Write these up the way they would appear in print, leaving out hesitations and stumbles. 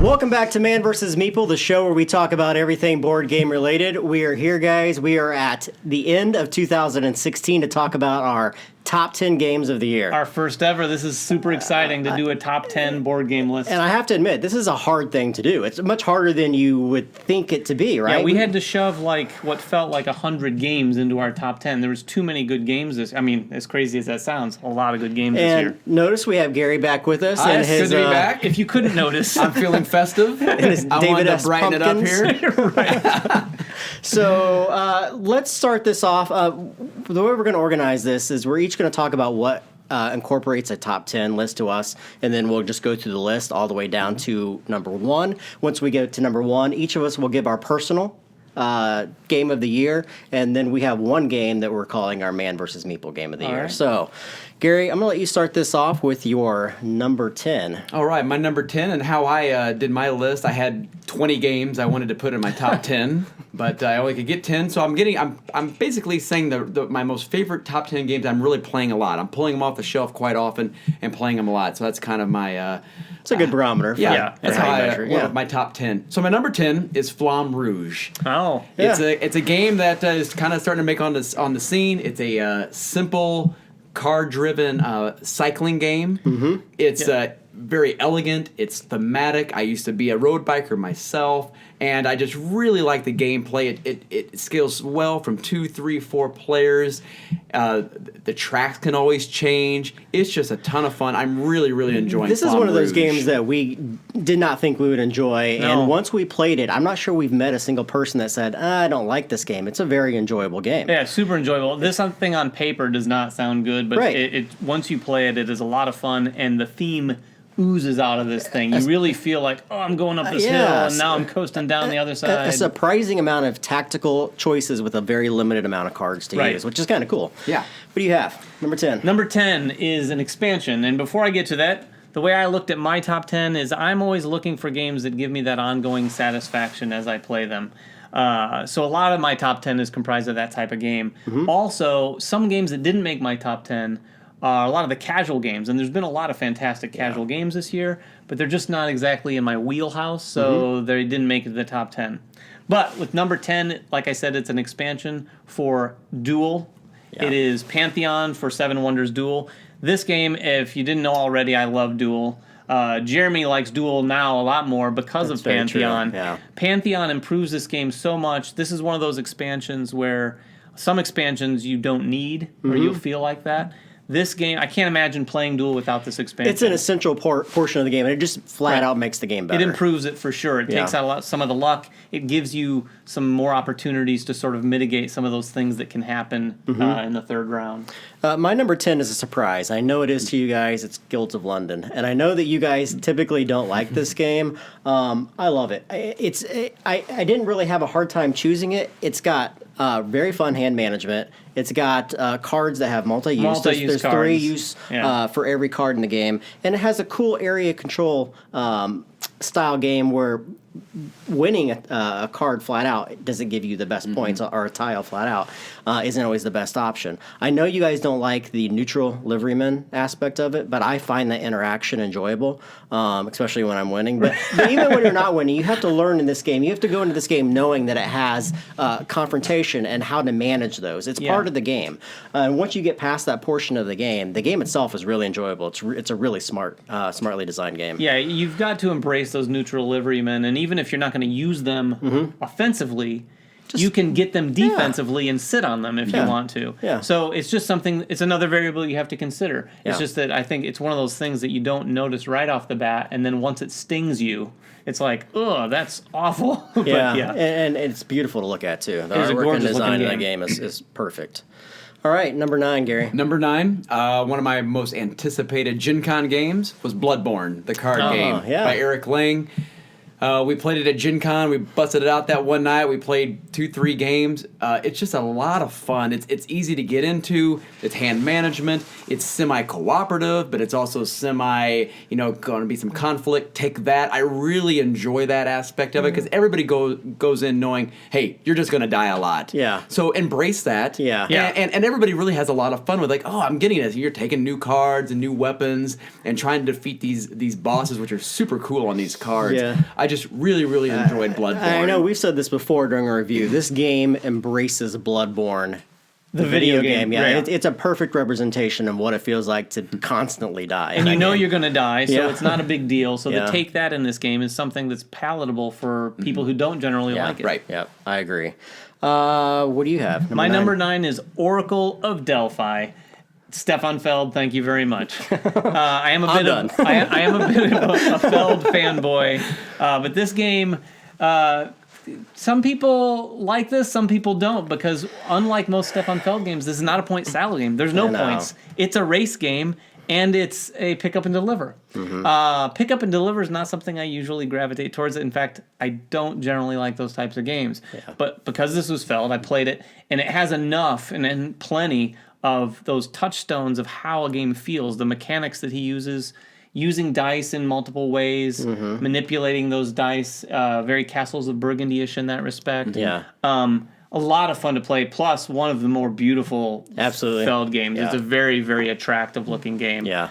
Welcome back to Man Vs Meeple, the show where we talk about everything board game related. We are here, guys. We are at the end of 2016 to talk about our top 10 games of the year. Our first ever. This is super exciting to do a top 10 board game list. And I have to admit, this is a hard thing to do. It's much harder than you would think it to be, right? Yeah, we had to shove like what felt like 100 games into our top 10. There was too many good games. As crazy as that sounds, a lot of good games this year. Notice we have Gary back with us. Hi, it's good to be back. If you couldn't notice. I'm feeling festive. I wanted to brighten it up here. Right. So let's start this off. The way we're going to organize this is we're each going to talk about what incorporates a top 10 list to us, and then we'll just go through the list all the way down to number one. Once we get to number one, each of us will give our personal game of the year, and then we have one game that we're calling our Man vs. Meeple game of the year. Right. So, Gary, I'm going to let you start this off with your number 10. All right, my number 10, and how I did my list, I had 20 games I wanted to put in my top 10, but I only could get 10, so I'm basically saying my most favorite top 10 games I'm really playing a lot. I'm pulling them off the shelf quite often and playing them a lot, so that's kind of my... It's a good barometer. That's how I measure. My top 10. So my number 10 is Flamme Rouge. Oh. It's a game that is kind of starting to make on the scene. It's a simple, card-driven cycling game. Mm-hmm. It's very elegant. It's thematic. I used to be a road biker myself, and I just really like the gameplay. It scales well from 2, 3, 4 players. The tracks can always change. It's just a ton of fun. I'm really, really enjoying This is Flamme one of those Rouge. games that we did not think we would enjoy, No. and once we played it, I'm not sure we've met a single person that said, I don't like this game. It's a very enjoyable game. Yeah, super enjoyable. This thing on paper does not sound good, but Right. once you play it, it is a lot of fun, and the theme oozes out of this thing. You really feel like, I'm going up this hill, and now I'm coasting down the other side. A surprising amount of tactical choices with a very limited amount of cards to use, which is kind of cool. Yeah. What do you have? Number 10. Number 10 is an expansion, and before I get to that, the way I looked at my top 10 is I'm always looking for games that give me that ongoing satisfaction as I play them. So a lot of my top 10 is comprised of that type of game. Mm-hmm. Also, some games that didn't make my top 10 are a lot of the casual games, and there's been a lot of fantastic casual games this year, but they're just not exactly in my wheelhouse, so they didn't make it to the top 10. But with number 10, like I said, it's an expansion for Duel. Yeah. It is Pantheon for Seven Wonders Duel. This game, if you didn't know already, I love Duel. Jeremy likes Duel now a lot more because of Pantheon. Yeah. Pantheon improves this game so much. This is one of those expansions where some expansions you don't need, or you'll feel like that. This game, I can't imagine playing Duel without this expansion. It's an essential portion of the game, and it just flat out makes the game better. It improves it for sure. It takes out some of the luck. It gives you some more opportunities to sort of mitigate some of those things that can happen in the third round. My number 10 is a surprise. I know it is to you guys. It's Guilds of London. And I know that you guys typically don't like this game. I love it. I didn't really have a hard time choosing it. It's got very fun hand management. It's got cards that have multi-use. There's cards. 3 use for every card in the game. And it has a cool area control style game where winning a card flat out doesn't give you the best points, or a tile flat out isn't always the best option. I know you guys don't like the neutral liveryman aspect of it, but I find that interaction enjoyable, especially when I'm winning. But even when you're not winning, you have to learn in this game. You have to go into this game knowing that it has confrontation and how to manage those. It's part of the game. And once you get past that portion of the game itself is really enjoyable. It's a really smartly designed game. Yeah, you've got to embrace those neutral liverymen, and even if you're not going to use them offensively, you can get them defensively and sit on them if you want to. Yeah. So it's just something, it's another variable you have to consider. It's just that I think it's one of those things that you don't notice right off the bat, and then once it stings you, it's like, oh, that's awful. But and it's beautiful to look at, too. The artwork and design of the game is perfect. All right, number 9, Gary. Number 9, one of my most anticipated Gen Con games was Bloodborne, the card game by Eric Lang. We played it at Gen Con. We busted it out that one night. We played 2-3 games. It's just a lot of fun. It's easy to get into. It's hand management. It's semi-cooperative, but it's also going to be some conflict. Take that. I really enjoy that aspect of it because everybody goes in knowing, hey, you're just going to die a lot. Yeah. So embrace that. Yeah. And everybody really has a lot of fun with I'm getting this. You're taking new cards and new weapons and trying to defeat these bosses, which are super cool on these cards. Yeah. I just really, really enjoyed Bloodborne. I know we've said this before during our review. This game embraces Bloodborne, The video game. Yeah, Right. it's a perfect representation of what it feels like to constantly die. And you know you're going to die, so Yeah. it's not a big deal. So Yeah. to take that in this game is something that's palatable for people who don't generally like it. Right. Yeah, I agree. What do you have? My number 9 is Oracle of Delphi. Stefan Feld, thank you very much. I am a bit of I am a bit of a Feld fanboy, but this game, some people like this, some people don't, because unlike most Stefan Feld games, this is not a point salad game. There's no points. It's a race game, and it's a pick up and deliver. Pick up and deliver is not something I usually gravitate towards. In fact, I don't generally like those types of games. Yeah. But because this was Feld, I played it, and it has enough and plenty of those touchstones of how a game feels, the mechanics that he uses, using dice in multiple ways, manipulating those dice, very Castles of Burgundy-ish in that respect. Yeah. A lot of fun to play, plus one of the more beautiful Absolutely. Feld games. Yeah. It's a very, very attractive looking game. Yeah.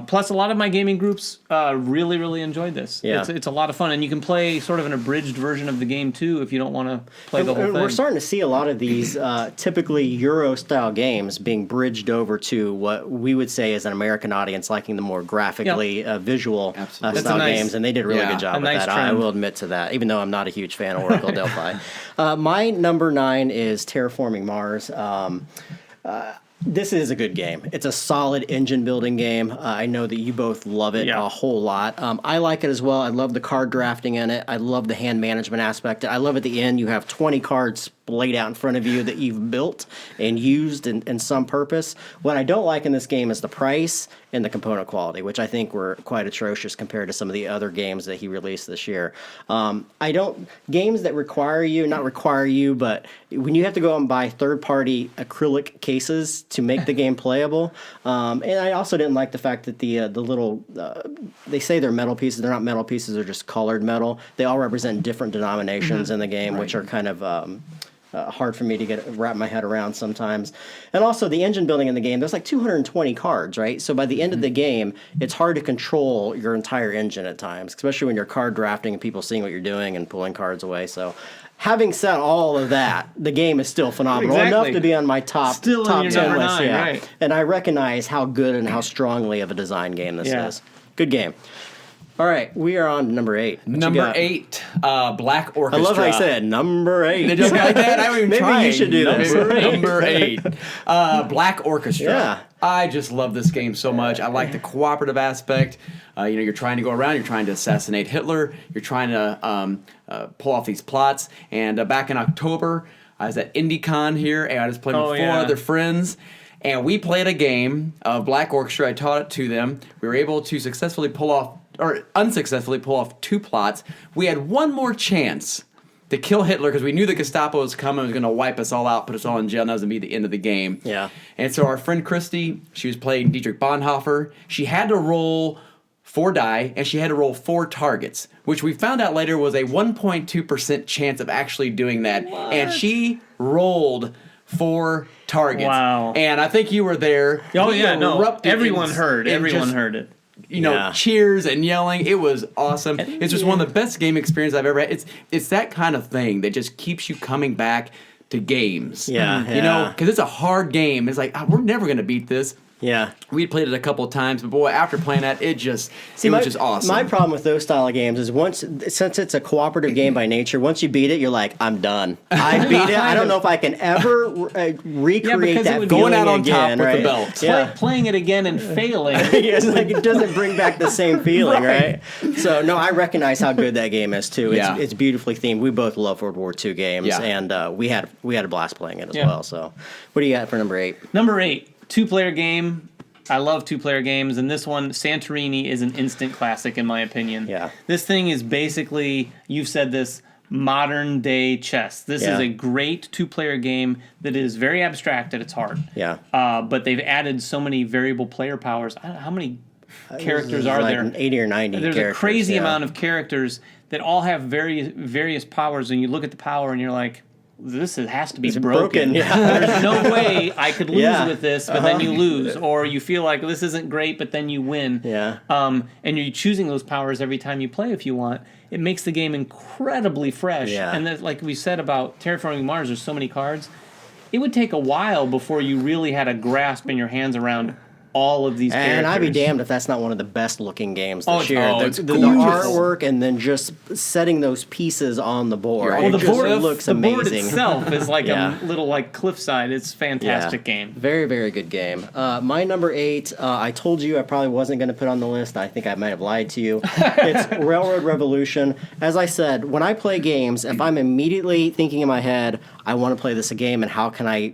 Plus, a lot of my gaming groups really, really enjoyed this. Yeah. It's a lot of fun, and you can play sort of an abridged version of the game too if you don't want to play the whole thing. We're starting to see a lot of these typically Euro-style games being bridged over to what we would say is an American audience liking the more graphically visual Absolutely. style That's a nice- games, and they did a really yeah, good job a with nice that. I trend. will admit to that, even though I'm not a huge fan of Oracle Delphi. My number 9 is Terraforming Mars. This is a good game. It's a solid engine building game. I know that you both love it a whole lot. I like it as well. I love the card drafting in it. I love the hand management aspect. I love at the end you have 20 cards laid out in front of you that you've built and used in some purpose. What I don't like in this game is the price and the component quality, which I think were quite atrocious compared to some of the other games that he released this year. Games that not require you, but when you have to go out and buy third-party acrylic cases to make the game playable. And I also didn't like the fact that the little, they say they're metal pieces. They're not metal pieces. They're just colored metal. They all represent different denominations in the game, which are kind of hard for me to wrap my head around sometimes. And also the engine building in the game, there's like 220 cards, right? So by the end of the game, it's hard to control your entire engine at times, especially when you're card drafting and people seeing what you're doing and pulling cards away. So having said all of that, the game is still phenomenal. Exactly. Enough to be on my top Still in top your 10 number list. 9, Yeah. right. And I recognize how good and how strongly of a design game this Yeah. is. Good game. All right, we are on to number 8. What you Number got? 8, Black I Orchestra. love how you said number 8. Did you like that? I even Maybe tried. you should do this. Number 8. Black Orchestra. Yeah. I just love this game so much. I like the cooperative aspect. You're trying to go around. You're trying to assassinate Hitler. You're trying to pull off these plots. And back in October, I was at IndieCon here, and I was playing with 4 other friends. And we played a game of Black Orchestra. I taught it to them. We were able to successfully unsuccessfully pull off 2 plots. We had one more chance to kill Hitler because we knew the Gestapo was coming and was going to wipe us all out, put us all in jail, and that was going to be the end of the game. Yeah. And so our friend Christy, she was playing Dietrich Bonhoeffer. She had to roll 4 die, and she had to roll 4 targets, which we found out later was a 1.2% chance of actually doing that. What? And she rolled 4 targets. Wow. And I think you were there. Oh, We yeah, no. erupted Everyone in- heard. in Everyone just, heard it. Yeah. cheers and yelling. It was awesome. It's just one of the best game experiences I've ever had. It's that kind of thing that just keeps you coming back to games. Yeah, You know, yeah. because it's a hard game. It's like, we're never going to beat this. Yeah. We played it a couple of times, but boy, after playing that, it was just awesome. My problem with those style of games is since it's a cooperative game by nature, once you beat it, you're like, I'm done. I beat it. I don't know if I can ever recreate because it that would- feeling Going out on top again, with the right? belt. Yeah. Playing it again and failing. Yeah, it's like it doesn't bring back the same feeling, right? So no, I recognize how good that game is too. Yeah. It's beautifully themed. We both love World War II games, Yeah. and we had a blast playing it as Yeah. well. So, what do you got for number 8? Number 8, 2-player game. I love two-player games, and this one, Santorini, is an instant classic in my opinion. Yeah. This thing is basically, you've said this, modern-day chess. This is a great two-player game that is very abstract at its heart. Yeah. But they've added so many variable player powers. I don't know, how many characters are like there? 80 or 90 There's characters, a crazy amount of characters that all have various powers, and you look at the power and you're like, has to be broken. Yeah. There's no way I could lose Yeah. with this, but then you lose. Or you feel like this isn't great, but then you win. Yeah. And you're choosing those powers every time you play if you want. It makes the game incredibly fresh. Yeah. And then, like we said about Terraforming Mars, there's so many cards. It would take a while before you really had a grasp in your hands around all of these characters. And I'd be damned if that's not one of the best looking games this year. It's the gorgeous. artwork and then just setting those pieces on the board. Well, It the just board looks the amazing. board itself is like Yeah. a little like cliffside. It's a fantastic game. Very, very good game. My number 8, I told you I probably wasn't going to put on the list. I think I might have lied to you. It's Railroad Revolution. As I said, when I play games, if I'm immediately thinking in my head, I want to play this game and how can I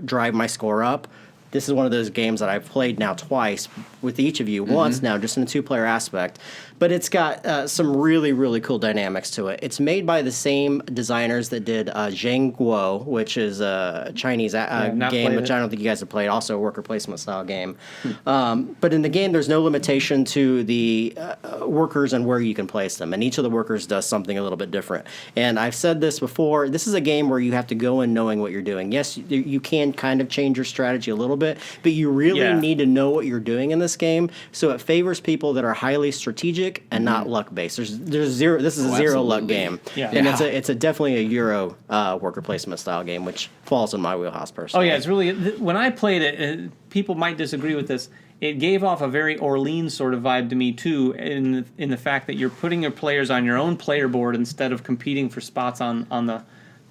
drive my score up, this is one of those games that I've played now twice with each of you, once now, just in a two-player aspect. But it's got some really, really cool dynamics to it. It's made by the same designers that did Zhang Guo, which is a Chinese game, which I don't think you guys have played, also a worker placement style game. But in the game, there's no limitation to the workers and where you can place them. And each of the workers does something a little bit different. And I've said this before, this is a game where you have to go in knowing what you're doing. Yes, you can kind of change your strategy a little bit, but you really need to know what you're doing in this game. So it favors people that are highly strategic and not luck based. There's zero. This is a zero luck game, and it's definitely a Euro worker placement style game, which falls in my wheelhouse personally. Oh yeah, it's really, when I played it, people might disagree with this. It gave off a very Orleans sort of vibe to me too, in the fact that you're putting your players on your own player board instead of competing for spots on the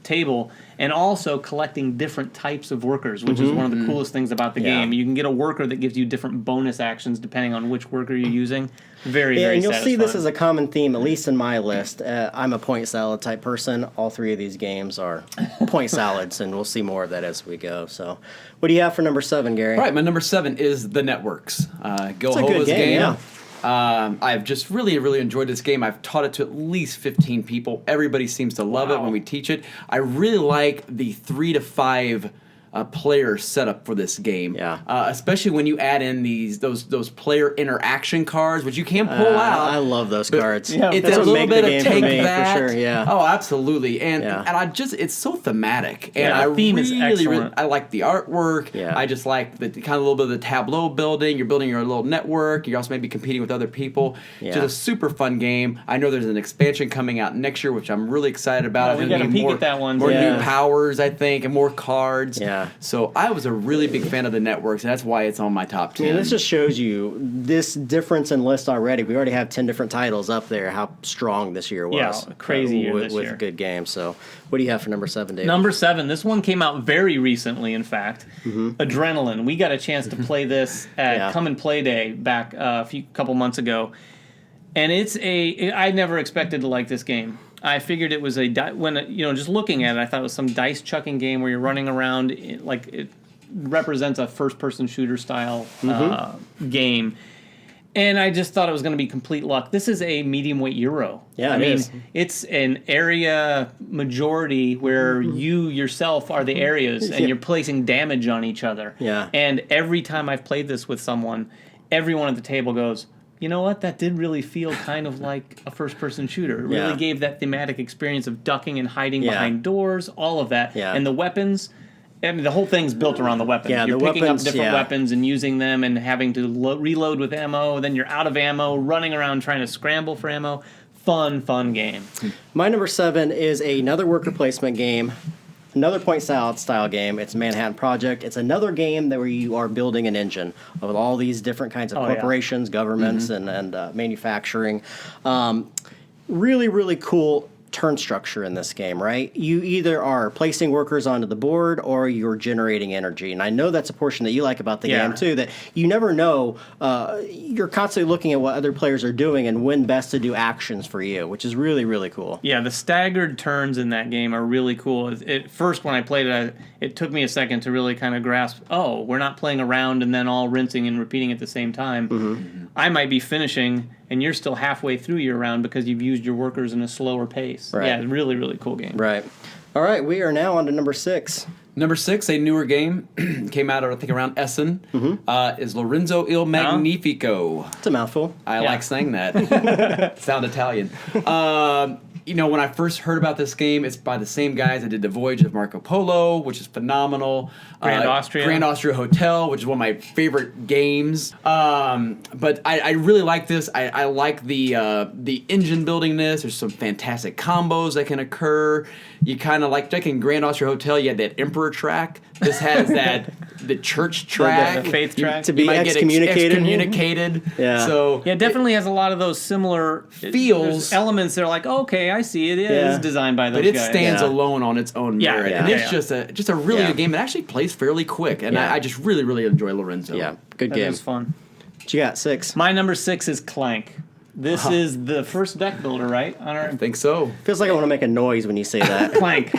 table, and also collecting different types of workers, which is one of the coolest things about the game. You can get a worker that gives you different bonus actions depending on which worker you're using. Very and you'll satisfying. see this as a common theme, at least in my list. I'm a point salad type person. All three of these games are point salads, and we'll see more of that as we go. So, what do you have for number 7, Gary? All right, my number 7 is The Networks. Go It's a good Hova's game, yeah. I've just really, really enjoyed this game. I've taught it to at least 15 people. Everybody seems to love it when we teach it. I really like the 3 to 5 player setup for this game. Yeah. Especially when you add in those player interaction cards, which you can pull out. I love those cards. Yeah, It's That's a what little make the bit game of for take me, that. for sure, yeah. Oh, absolutely. And Yeah. it's so thematic. And Yeah, I the theme is really, excellent. I like the artwork. Yeah. I just like the kind of little bit of the tableau building. You're building your little network. You're also maybe competing with other people. Yeah. Just a super fun game. I know there's an expansion coming out next year, which I'm really excited about. Oh, we There's got to gonna be peek at that one. More Yeah. new powers, I think, and more cards. Yeah. So I was a really big fan of the networks, and that's why it's on my top 10. I mean, this just shows you this difference in list already. We already have 10 different titles up there, how strong this year was. Yeah, crazy year with, this with year. good games. So, what do you have for number 7, Dave? Number 7, this one came out very recently, in fact. Adrenaline. We got a chance to play this at Come and Play Day back a couple months ago. And I never expected to like this game. I figured it was just looking at it, I thought it was some dice chucking game where you're running around, it represents a first-person shooter style game. And I just thought it was going to be complete luck. This is a medium weight Euro. Yeah, I mean, is. it's an area majority where you yourself are the areas and you're placing damage on each other. Yeah. And every time I've played this with someone, everyone at the table goes, you know what? That did really feel kind of like a first-person shooter. It really gave that thematic experience of ducking and hiding behind doors, all of that. Yeah. And the weapons, I mean, the whole thing's built around the weapons. Yeah, you're the picking weapons, up different weapons and using them and having to reload with ammo. Then you're out of ammo, running around trying to scramble for ammo. Fun game. My number 7 is another worker placement game, another point salad style game. It's Manhattan Project. It's another game where you are building an engine with all these different kinds of corporations, governments, and manufacturing. Really, really cool. turn structure in this game, right? You either are placing workers onto the board or you're generating energy. And I know that's a portion that you like about the game too, that you never know, you're constantly looking at what other players are doing and when best to do actions for you, which is really, really cool. Yeah, the staggered turns in that game are really cool. At first, when I played it, it took me a second to really kind of grasp, oh, we're not playing around and then all rinsing and repeating at the same time. I might be finishing and you're still halfway through your round because you've used your workers in a slower pace. Right. Yeah, really, really cool game. Right. All right, we are now on to number 6. Number 6, a newer game, came out, I think, around Essen, is Lorenzo Il Magnifico. It's a mouthful. I like saying that. Sound Italian. When I first heard about this game, it's by the same guys that did The Voyage of Marco Polo, which is phenomenal. Grand Austria Hotel, which is one of my favorite games. But I really like this. I like the engine buildingness. There's some fantastic combos that can occur. You kind of like in Grand Austria Hotel, you had that Emperor track. This has the church track. The faith track. To be excommunicated. Yeah. So Yeah, it definitely has a lot of those similar feels. elements. They're like, okay, I see it. It is designed by those guys. But it stands alone on its own merit. And it's just a really good game. It actually plays fairly quick. And I just really, really enjoy Lorenzo. Yeah, good That game. is fun. What you got, 6? My number 6 is Clank. This is the first deck builder, right? I think so. Feels like I want to make a noise when you say that. Clank.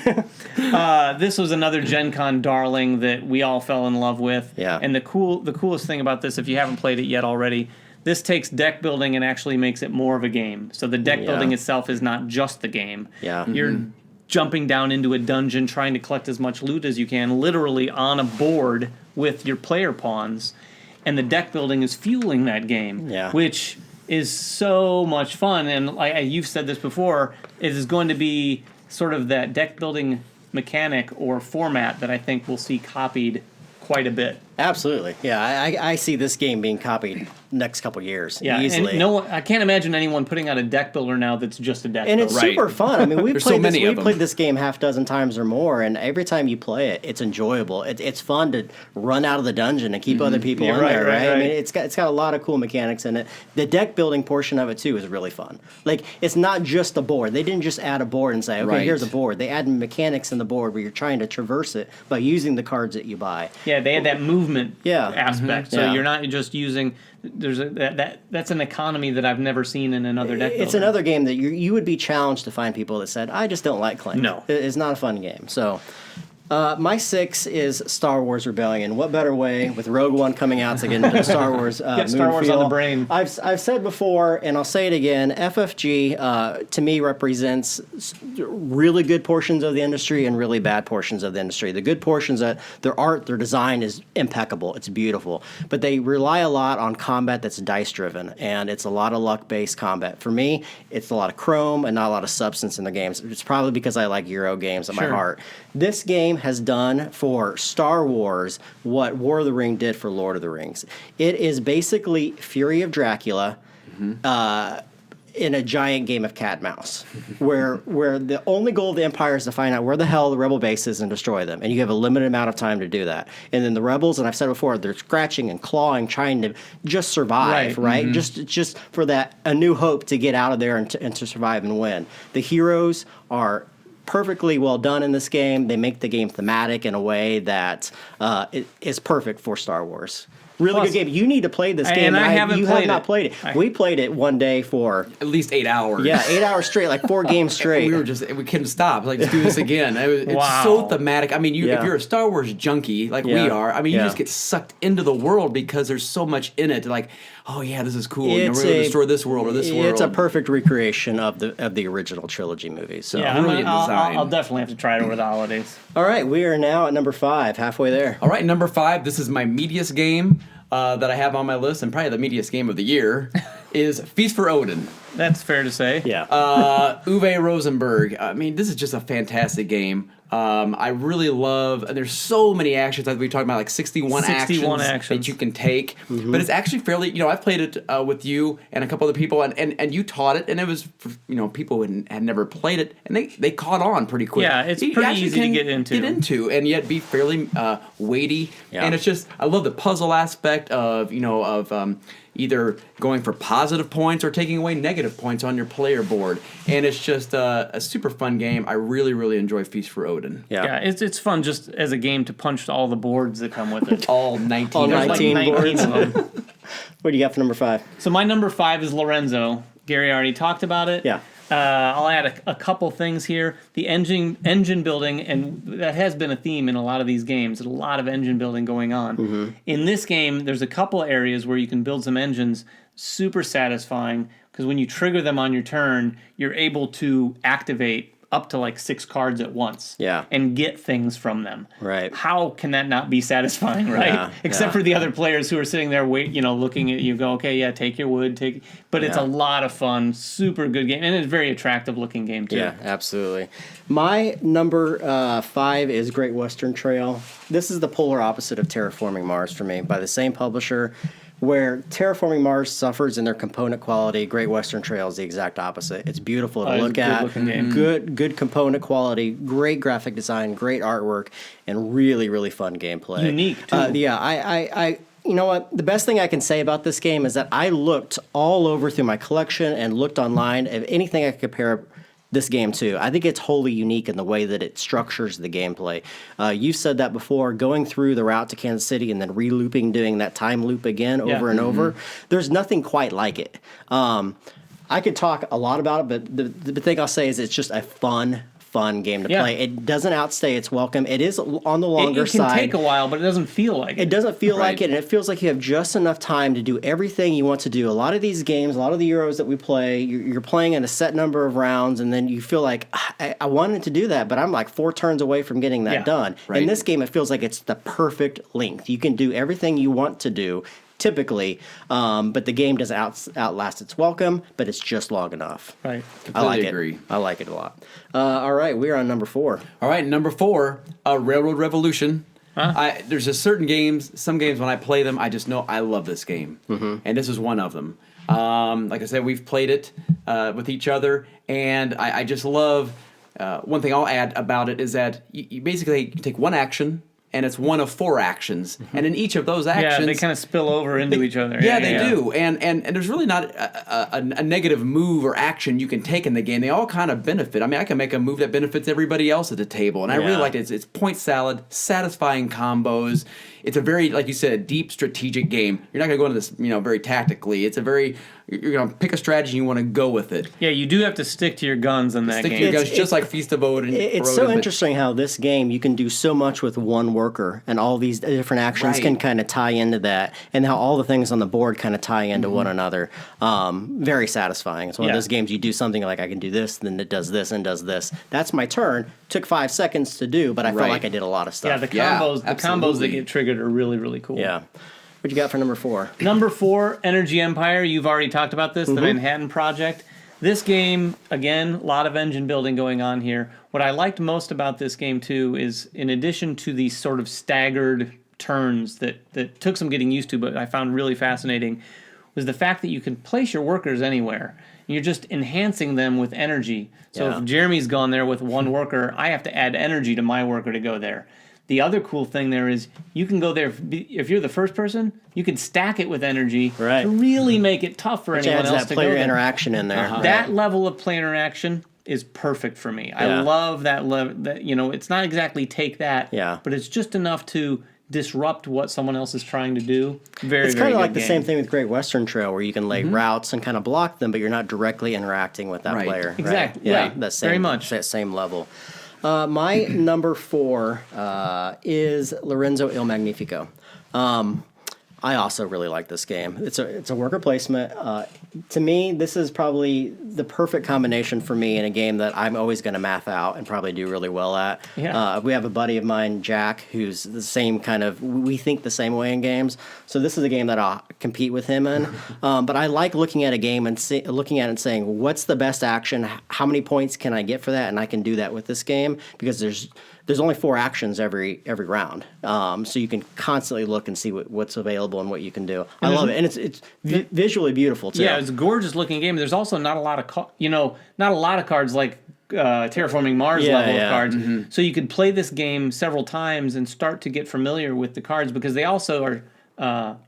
This was another Gen Con darling that we all fell in love with. Yeah. And the coolest thing about this, if you haven't played it yet already, this takes deck building and actually makes it more of a game. So the deck building itself is not just the game. Yeah. You're jumping down into a dungeon trying to collect as much loot as you can, literally on a board with your player pawns. And the deck building is fueling that game. Yeah. Which is so much fun, and you've said this before, it is going to be sort of that deck building mechanic or format that I think we'll see copied quite a bit. Absolutely. Yeah, I see this game being copied next couple years easily. And I can't imagine anyone putting out a deck builder now that's just a deck and builder. it's super fun. I mean, we've so many of them. played this game half dozen times or more, and every time you play it, it's enjoyable. It's fun to run out of the dungeon and keep other people in there, right? I mean, it's got a lot of cool mechanics in it. The deck building portion of it too is really fun. Like, it's not just a board. They didn't just add a board and say, okay, here's a board. They added mechanics in the board where you're trying to traverse it by using the cards that you buy. Yeah, they had that movement aspect. So Yeah. you're not just using. That's an economy that I've never seen in another deck builder. It's another game that you would be challenged to find people that said, I just don't like Clank. No. It's not a fun game. So my 6 is Star Wars Rebellion. What better way, with Rogue One coming out, to get into the Star Wars Get Star Wars on the brain. I've said before, and I'll say it again, FFG to me represents really good portions of the industry and really bad portions of the industry. The good portions, that their art, their design is impeccable. It's beautiful. But they rely a lot on combat that's dice-driven, and it's a lot of luck-based combat. For me, it's a lot of chrome and not a lot of substance in the games. It's probably because I like Euro games at my heart. This game has done for Star Wars what War of the Ring did for Lord of the Rings. It is basically Fury of Dracula in a giant game of cat and mouse, where the only goal of the Empire is to find out where the hell the rebel base is and destroy them, and you have a limited amount of time to do that. And then the rebels, and I've said before, they're scratching and clawing, trying to just survive, right? Mm-hmm. Just for that A New Hope to get out of there and to survive and win. The heroes are perfectly well done in this game. They make the game thematic in a way that is perfect for Star Wars. Really good game. You need to play this game. And I haven't you played have not played it. We played it one day for at least 8 hours. Yeah, 8 hours straight, like 4 games straight. We couldn't stop. Like, let's do this again. It's so thematic. I mean, if you're a Star Wars junkie like we are, I mean, you just get sucked into the world because there's so much in it. Like, oh yeah, this is cool. We're going to destroy this world or this world. It's a perfect recreation of the original trilogy movies. So I'll definitely have to try it over the holidays. All right, we are now at number 5, halfway there. All right, number 5. This is my meatiest game that I have on my list, and probably the meatiest game of the year, is Feast for Odin. That's fair to say. Yeah. Uwe Rosenberg. I mean, this is just a fantastic game. I really love. There's so many actions that we talked about, like 61 actions that you can take. But it's actually fairly. I've played it with you and a couple other people, and you taught it, and it was for, people who had never played it, and they caught on pretty quick. Yeah, it's pretty easy to get into, and yet be fairly weighty. Yeah. And it's just I love the puzzle aspect of either going for positive points or taking away negative points on your player board. And it's just a super fun game. I really, really enjoy Feast for Odin. Yeah, it's fun just as a game to punch all the boards that come with it. All 19. All 19 boards. of them. What do you got for number 5? So my number 5 is Lorenzo. Gary already talked about it. Yeah. I'll add a couple things here. The engine building, and that has been a theme in a lot of these games. There's a lot of engine building going on. In this game, there's a couple areas where you can build some engines. Super satisfying, because when you trigger them on your turn, you're able to activate up to like 6 cards at once. Yeah. And get things from them. Right. How can that not be satisfying, right? Yeah, Except for the other players who are sitting there looking at you, go, okay, yeah, take your wood, but it's a lot of fun, super good game, and it's a very attractive looking game too. Yeah, absolutely. My number 5 is Great Western Trail. This is the polar opposite of Terraforming Mars for me, by the same publisher. Where Terraforming Mars suffers in their component quality, Great Western Trail is the exact opposite. It's beautiful to look at, good component quality, great graphic design, great artwork, and really, really fun gameplay. Unique, too. I you know what? The best thing I can say about this game is that I looked all over through my collection and looked online of anything I could compare this game too. I think it's wholly unique in the way that it structures the gameplay. You said that before, going through the route to Kansas City and then re-looping, doing that time loop again over and over. There's nothing quite like it. I could talk a lot about it, but the thing I'll say is it's just a fun game to play. It doesn't outstay its welcome. It is on the longer side. It can take a while, but it doesn't feel like it. It doesn't feel like it, and it feels like you have just enough time to do everything you want to do. A lot of these games, a lot of the Euros that we play, you're playing in a set number of rounds, and then you feel like, I wanted to do that, but I'm like 4 turns away from getting that done. In this game, it feels like it's the perfect length. You can do everything you want to do, typically, but the game doesn't outlast its welcome, but it's just long enough. Right. I like agree. it. I like it a lot. All right, we're on number 4. All right, number 4, Railroad Revolution. There's just some games when I play them, I just know I love this game, and this is one of them. Like I said, we've played it with each other, and I just love. One thing I'll add about it is that you basically take one action. And it's one of 4 actions, and in each of those actions, they kind of spill over into each other. Yeah, they do, and there's really not a negative move or action you can take in the game. They all kind of benefit. I mean, I can make a move that benefits everybody else at the table, and I really like it. It's point salad, satisfying combos. It's a very, like you said, deep strategic game. You're not going to go into this, very tactically. It's a very you're going to pick a strategy and you want to go with it. Yeah, you do have to stick to your guns in that game. Stick to your guns, just like Feast of Odin. It's so interesting how this game, you can do so much with one worker, and all these different actions can kind of tie into that, and how all the things on the board kind of tie into one another. Very satisfying. It's one of those games you do something like, I can do this, then it does this and does this. That's my turn. Took 5 seconds to do, but I felt like I did a lot of stuff. Yeah, the combos that get triggered are really, really cool. Yeah. What you got for number 4? Number 4, Energy Empire. You've already talked about this, the Manhattan Project. This game, again, a lot of engine building going on here. What I liked most about this game, too, is in addition to these sort of staggered turns that took some getting used to, but I found really fascinating, was the fact that you can place your workers anywhere. You're just enhancing them with energy. So if Jeremy's gone there with one worker, I have to add energy to my worker to go there. The other cool thing there is you can go there, if you're the first person, you can stack it with energy to really make it tough for anyone else to go there. Player interaction in there. That level of player interaction is perfect for me. I love that level. That, it's not exactly take that, but it's just enough to disrupt what someone else is trying to do. It's kind of like the same thing with Great Western Trail, where you can lay routes and kind of block them, but you're not directly interacting with that player. Exactly. Right? Yeah, very much. That same level. My number 4 is Lorenzo Il Magnifico. I also really like this game. It's a worker placement. To me, this is probably the perfect combination for me in a game that I'm always going to math out and probably do really well at. Yeah. We have a buddy of mine, Jack, who's the same kind of, we think the same way in games. So this is a game that I'll compete with him in. But I like looking at a game and looking at it and saying, what's the best action? How many points can I get for that? And I can do that with this game because there's there's only 4 actions every round, so you can constantly look and see what's available and what you can do. I love it, and it's visually beautiful too. Yeah, it's a gorgeous looking game. There's also not a lot of not a lot of cards like Terraforming Mars level of cards. So you could play this game several times and start to get familiar with the cards, because they also are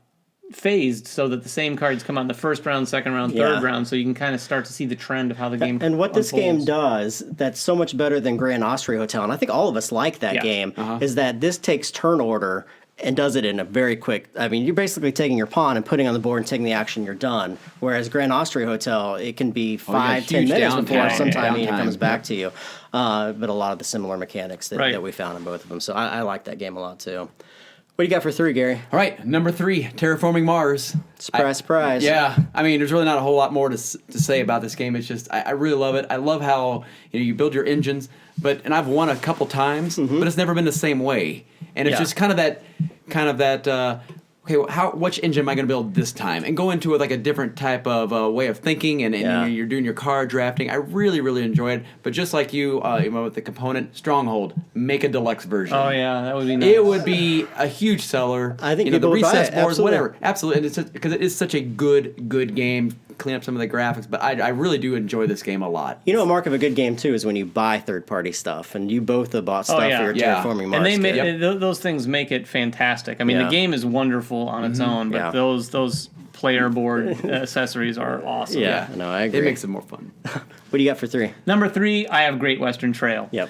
phased so that the same cards come out in the first round, second round, third round, so you can kind of start to see the trend of how the game and what unfolds. This game does that's so much better than Grand Austria Hotel, and I think all of us like that game, is that this takes turn order and does it in a very quick. I mean, you're basically taking your pawn and putting on the board and taking the action. You're done. Whereas Grand Austria Hotel, it can be 5-10 minutes before sometime it comes back to you. But a lot of the similar mechanics that we found in both of them. So I like that game a lot too. What do you got for 3, Gary? All right, number 3, Terraforming Mars. Surprise. Yeah, I mean, there's really not a whole lot more to say about this game. It's just, I really love it. I love how you build your engines, and I've won a couple times, but it's never been the same way. And it's just kind of that, okay, which engine am I going to build this time? And go into like a different type of way of thinking, and you're doing your card drafting. I really, really enjoy it. But just like you with the component, Stronghold, make a deluxe version. Oh, yeah, that would be nice. It would be a huge seller. I think the people would buy recess it. boards, Absolutely. whatever. Absolutely. And because it is such a good game. Clean up some of the graphics, but I really do enjoy this game a lot. You know, a mark of a good game too is when you buy third-party stuff, and you both have bought stuff for your Terraforming Mars. And those things make it fantastic. I mean, the game is wonderful on its own, but those player board accessories are awesome. Yeah, no, I agree. It makes it more fun. What do you got for 3? Number 3, I have Great Western Trail. Yep.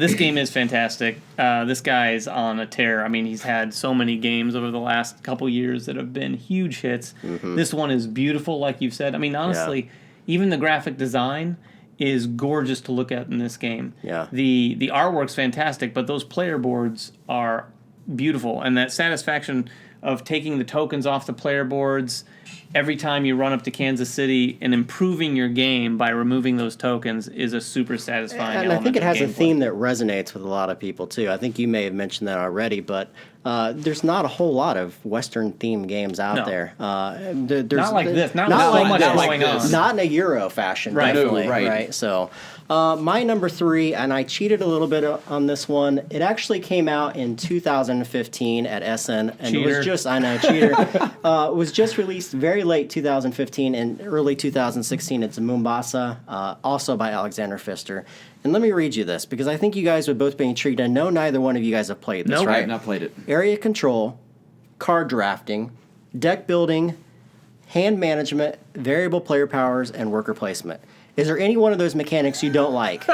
This game is fantastic. This guy's on a tear. I mean, he's had so many games over the last couple years that have been huge hits. This one is beautiful, like you've said. I mean, honestly, even the graphic design is gorgeous to look at in this game. Yeah. The artwork's fantastic, but those player boards are beautiful, and that satisfaction of taking the tokens off the player boards every time you run up to Kansas City and improving your game by removing those tokens is a super satisfying And element I think it of has a gameplay. theme that resonates with a lot of people too. I think you may have mentioned that already, but there's not a whole lot of Western-themed games out there. There's Not like this. Not not with so like much this. going on. Not in a Euro fashion, Right. definitely. No, right. Right. So, my number 3, and I cheated a little bit on this one. It actually came out in 2015 at SN, and Cheater. it was just cheater. Was just released very late 2015 and early 2016. It's Mombasa, also by Alexander Pfister. And let me read you this, because I think you guys would both be intrigued. I know neither one of you guys have played this, Nope. I right? have not played it. Area control, card drafting, deck building, hand management, variable player powers, and worker placement. Is there any one of those mechanics you don't like?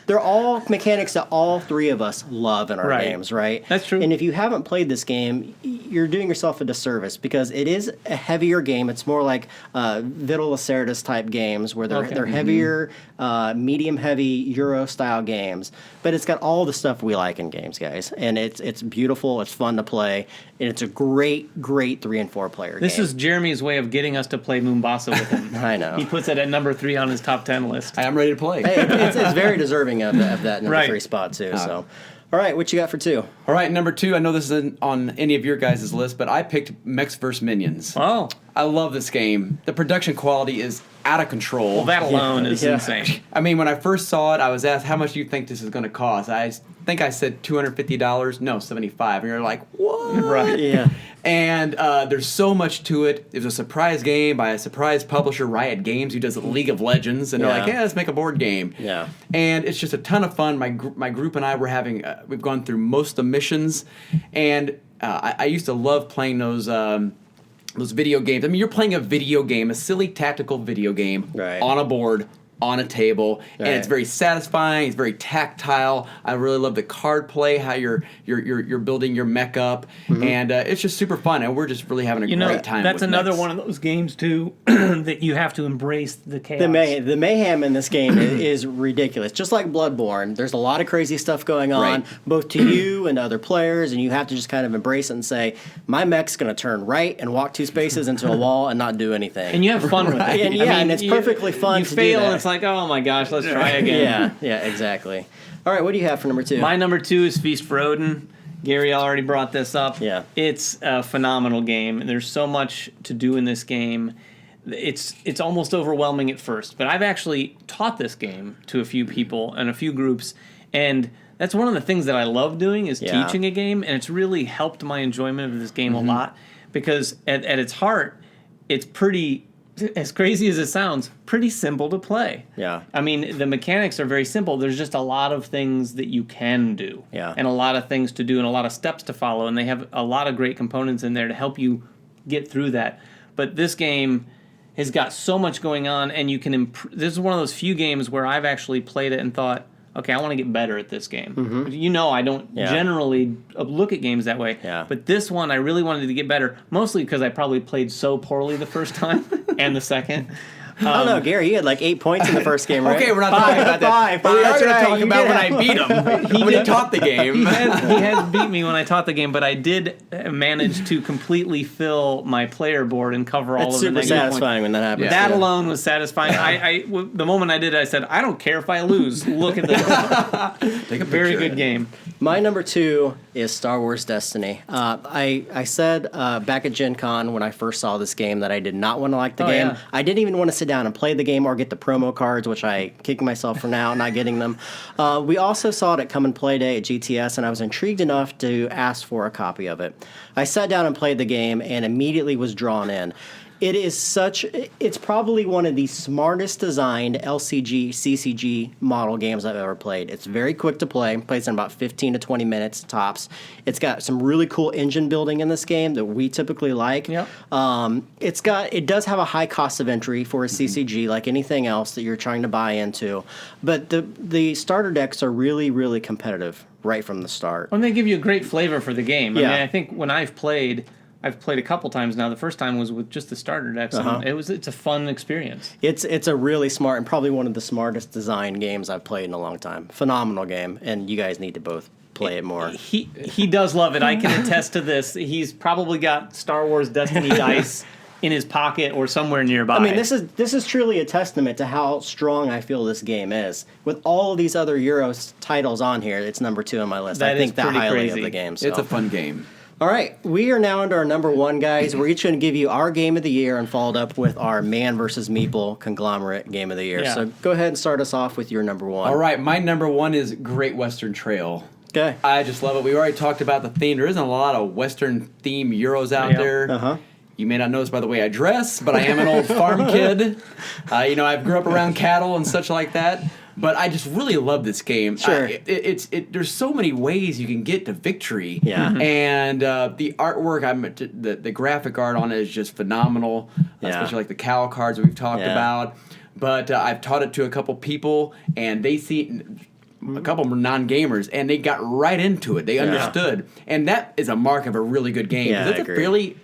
They're all mechanics that all 3 of us love in our games, right? That's true. And if you haven't played this game, you're doing yourself a disservice, because it is a heavier game. It's more like Vidal Lacerdas type games, where they're heavier, medium-heavy Euro-style games. But it's got all the stuff we like in games, guys. And it's beautiful, it's fun to play, and it's a great 3 and 4 player game. This is Jeremy's way of getting us to play Mombasa with him. I know. He puts it at number 3 on his top 10 list. I am ready to play. It's very deserving of that number Right. 3 spot, too. So, all right, what you got for 2? All right, number 2, I know this isn't on any of your guys' list, but I picked Mechs vs. Minions. Oh, I love this game. The production quality is out of control. well, that alone is insane. I mean, when I first saw it, I was asked, how much do you think this is going to cost? I think I said $250. No, $75. And you're like, what? Right. Yeah. And there's so much to it. It was a surprise game by a surprise publisher, Riot Games, who does League of Legends. And they're like, yeah, let's make a board game. Yeah. And it's just a ton of fun. My group and I were having, we've gone through most of the missions. And I used to love playing those video games. I mean, you're playing a video game, a silly tactical video game on a board, on a table, and it's very satisfying. It's very tactile. I really love the card play, how you're building your mech up, and it's just super fun. And we're just really having a great time. That's with another mechs. one of those games too that you have to embrace the chaos. The mayhem in this game is ridiculous. Just like Bloodborne, there's a lot of crazy stuff going on, both to you and other players, and you have to just kind of embrace it and say, my mech's going to turn right and walk 2 spaces into a wall and not do anything. And you have fun with it. And, and it's perfectly fun you to fail, do that. and it's like, oh my gosh, let's try again. Yeah, exactly. All right, what do you have for number 2? My number 2 is Feast for Odin. Gary already brought this up. Yeah. It's a phenomenal game. There's so much to do in this game. It's almost overwhelming at first, but I've actually taught this game to a few people and a few groups, and that's one of the things that I love doing is Yeah. teaching a game, and it's really helped my enjoyment of this game a lot because at its heart, it's pretty, as crazy as it sounds, pretty simple to play. Yeah. I mean, the mechanics are very simple. There's just a lot of things that you can do, Yeah. and a lot of things to do, and a lot of steps to follow, and they have a lot of great components in there to help you get through that. But this game has got so much going on, and you can this is one of those few games where I've actually played it and thought, okay, I want to get better at this game. You know, I don't generally look at games that way. Yeah. But this one, I really wanted to get better, mostly because I probably played so poorly the first time and the second. I don't know, Gary. You had like 8 points in the first game, right? Okay, we're not talking about that. Five. But we are That's going to right, talk you about did when I have- beat him. When he taught the game. He has beat me when I taught the game, but I did manage to completely fill my player board and cover all It's of the super negative points. satisfying when that happens. That Yeah. alone was satisfying. The moment I did it, I said, I don't care if I lose. Look at this. Take a Very picture. good game. My number 2 is Star Wars Destiny. I said back at Gen Con when I first saw this game that I did not want to like the game. Yeah. I didn't even want to sit down and play the game or get the promo cards, which I kick myself for now not getting them. We also saw it at Come and Play Day at GTS, and I was intrigued enough to ask for a copy of it. I sat down and played the game and immediately was drawn in. It's probably one of the smartest designed LCG, CCG model games I've ever played. It's very quick to play, plays in about 15 to 20 minutes tops. It's got some really cool engine building in this game that we typically like. Yep. It does have a high cost of entry for a CCG, like anything else that you're trying to buy into. But the starter decks are really, really competitive right from the start. And they give you a great flavor for the game. Yeah. I mean, I think when I've played a couple times now. The first time was with just the starter decks. And it's a fun experience. It's a really smart and probably one of the smartest designed games I've played in a long time. Phenomenal game, and you guys need to both play it more. He does love it. I can attest to this. He's probably got Star Wars Destiny dice in his pocket or somewhere nearby. I mean, this is truly a testament to how strong I feel this game is. With all of these other Euros titles on here, it's number 2 on my list. That I think is that pretty highly crazy. of the game. So. It's a fun game. All right, we are now into our number 1, guys. We're each going to give you our game of the year and followed up with our Man Vs Meeple conglomerate game of the year. Yeah. So go ahead and start us off with your number 1. All right, my number 1 is Great Western Trail. Okay. I just love it. We already talked about the theme. There isn't a lot of Western theme Euros out Yeah. there. Uh-huh. You may not notice by the way I dress, but I am an old farm kid. I grew up around cattle and such like that. But I just really love this game. Sure. There's so many ways you can get to victory. Yeah. And the artwork, the graphic art on it is just phenomenal. Yeah. Especially like the cow cards that we've talked Yeah. about. But I've taught it to a couple people, and they see a couple were non-gamers, and they got right into it. They understood, and that is a mark of a really good game. Yeah, 'Cause I it's agree. a fairly,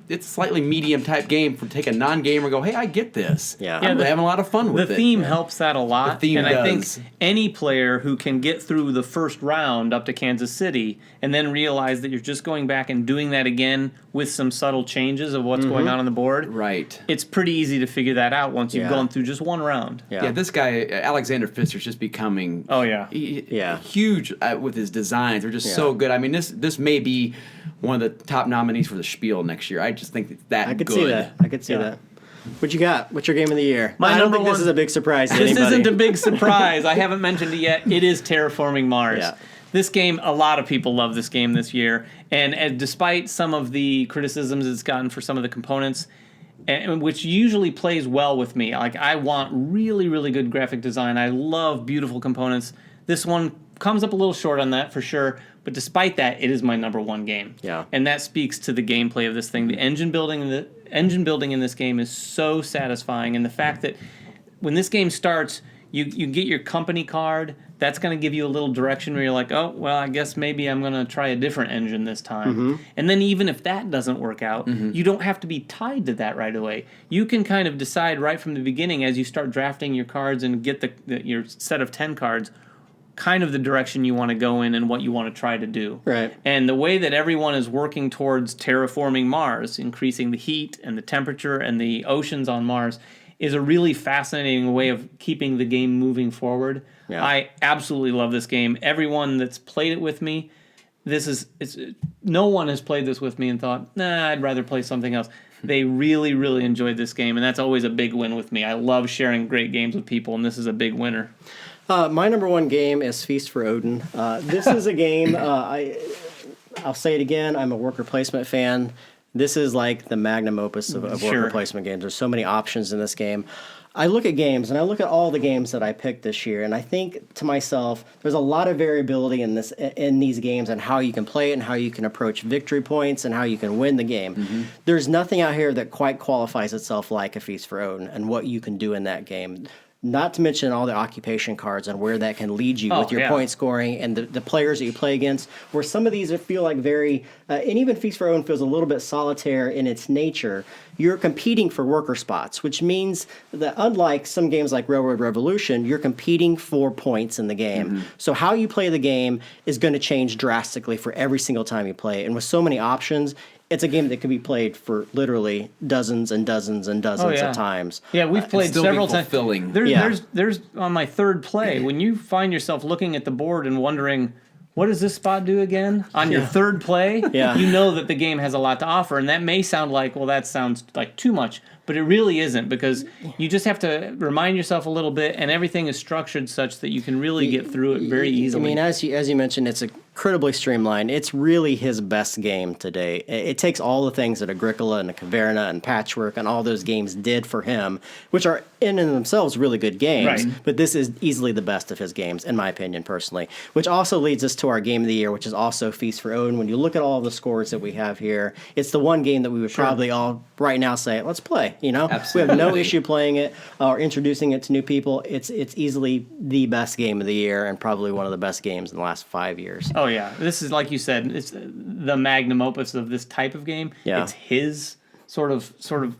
it's a slightly medium type game. For take a non-gamer and go, hey, I get this. Yeah. I'm Yeah, having a lot of fun with The it. theme helps that a lot. The theme and I does. think any player who can get through the first round up to Kansas City and then realize that you're just going back and doing that again with some subtle changes of what's going on the board, Right. it's pretty easy to figure that out once you've Yeah. gone through just one round. Yeah, this guy Alexander Pfister's just becoming Oh, yeah. huge with his designs. They're just so good. I mean, this may be one of the top nominees for the Spiel next year. I just think it's that I could good. see that. I could see Yeah. that. What you got? What's your game of the year? My I don't number think this one- is a big surprise to This anybody. isn't a big surprise. I haven't mentioned it yet. It is Terraforming Mars. Yeah. This game, a lot of people love this game this year. And despite some of the criticisms it's gotten for some of the components, and which usually plays well with me. Like, I want really, really good graphic design. I love beautiful components. This one comes up a little short on that for sure. But despite that, it is my number 1 game. Yeah. And that speaks to the gameplay of this thing. The engine building in this game is so satisfying. And the fact that when this game starts, you get your company card. That's going to give you a little direction where you're like, oh, well, I guess maybe I'm going to try a different engine this time. And then even if that doesn't work out, you don't have to be tied to that right away. You can kind of decide right from the beginning as you start drafting your cards and get your set of 10 cards, kind of the direction you want to go in and what you want to try to do. Right. And the way that everyone is working towards terraforming Mars, increasing the heat and the temperature and the oceans on Mars, is a really fascinating way of keeping the game moving forward. Yeah. I absolutely love this game. Everyone that's played it with me, no one has played this with me and thought, nah, I'd rather play something else. They really, really enjoyed this game, and that's always a big win with me. I love sharing great games with people, and this is a big winner. My number one game is Feast for Odin. This is a game, I'll say it again, I'm a worker placement fan. This is like the magnum opus of worker placement games. There's so many options in this game. I look at games, and I look at all the games that I picked this year, and I think to myself, there's a lot of variability in these games and how you can play it and how you can approach victory points and how you can win the game. Mm-hmm. There's nothing out here that quite qualifies itself like a Feast for Odin and what you can do in that game. Not to mention all the occupation cards and where that can lead you with your point scoring and the players that you play against, where some of these feel like very, and even Feast for Odin feels a little bit solitaire in its nature. You're competing for worker spots, which means that unlike some games like Railroad Revolution, you're competing for points in the game. Mm-hmm. So how you play the game is going to change drastically for every single time you play it. And with so many options, it's a game that can be played for literally dozens and dozens and dozens of times. Yeah, we've played several times. There's on my third play, when you find yourself looking at the board and wondering, what does this spot do again? On your third play, you know that the game has a lot to offer. And that may sound like, well, that sounds like too much. But it really isn't, because you just have to remind yourself a little bit, and everything is structured such that you can really get through it very easily. I mean, as you mentioned, it's incredibly streamlined. It's really his best game today. It takes all the things that Agricola and Caverna and Patchwork and all those games did for him, which are in and themselves really good games, but this is easily the best of his games, in my opinion, personally, which also leads us to our game of the year, which is also Feast for Odin. When you look at all the scores that we have here, it's the one game that we would probably all right now say, let's play. You know, absolutely. We have no issue playing it or introducing it to new people. It's easily the best game of the year and probably one of the best games in the last 5 years. Oh yeah, this is, like you said, it's the magnum opus of this type of game. Yeah. It's his sort of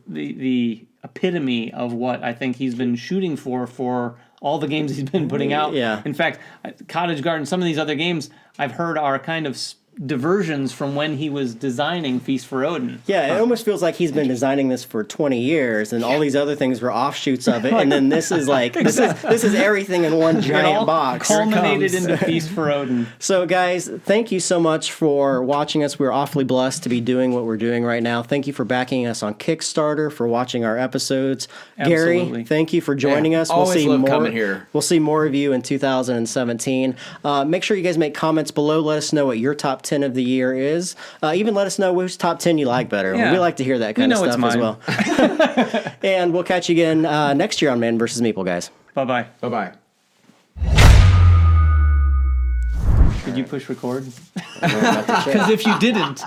the epitome of what I think he's been shooting for all the games he's been putting out. Yeah. In fact, Cottage Garden, some of these other games I've heard are kind of diversions from when he was designing Feast for Odin. Yeah, it almost feels like he's been designing this for 20 years, and all these other things were offshoots of it, and then this is like this is everything in one giant box. Culminated into Feast for Odin. So, guys, thank you so much for watching us. We're awfully blessed to be doing what we're doing right now. Thank you for backing us on Kickstarter, for watching our episodes. Absolutely. Gary, thank you for joining us. Always love coming here. We'll see more of you in 2017. Make sure you guys make comments below. Let us know what your top 10 of the year is. Even let us know whose top 10 you like better. Yeah. We like to hear that kind of stuff as well. And we'll catch you again next year on Man Vs. Meeple, guys. Bye-bye. Bye-bye. Did you push record? Because if you didn't...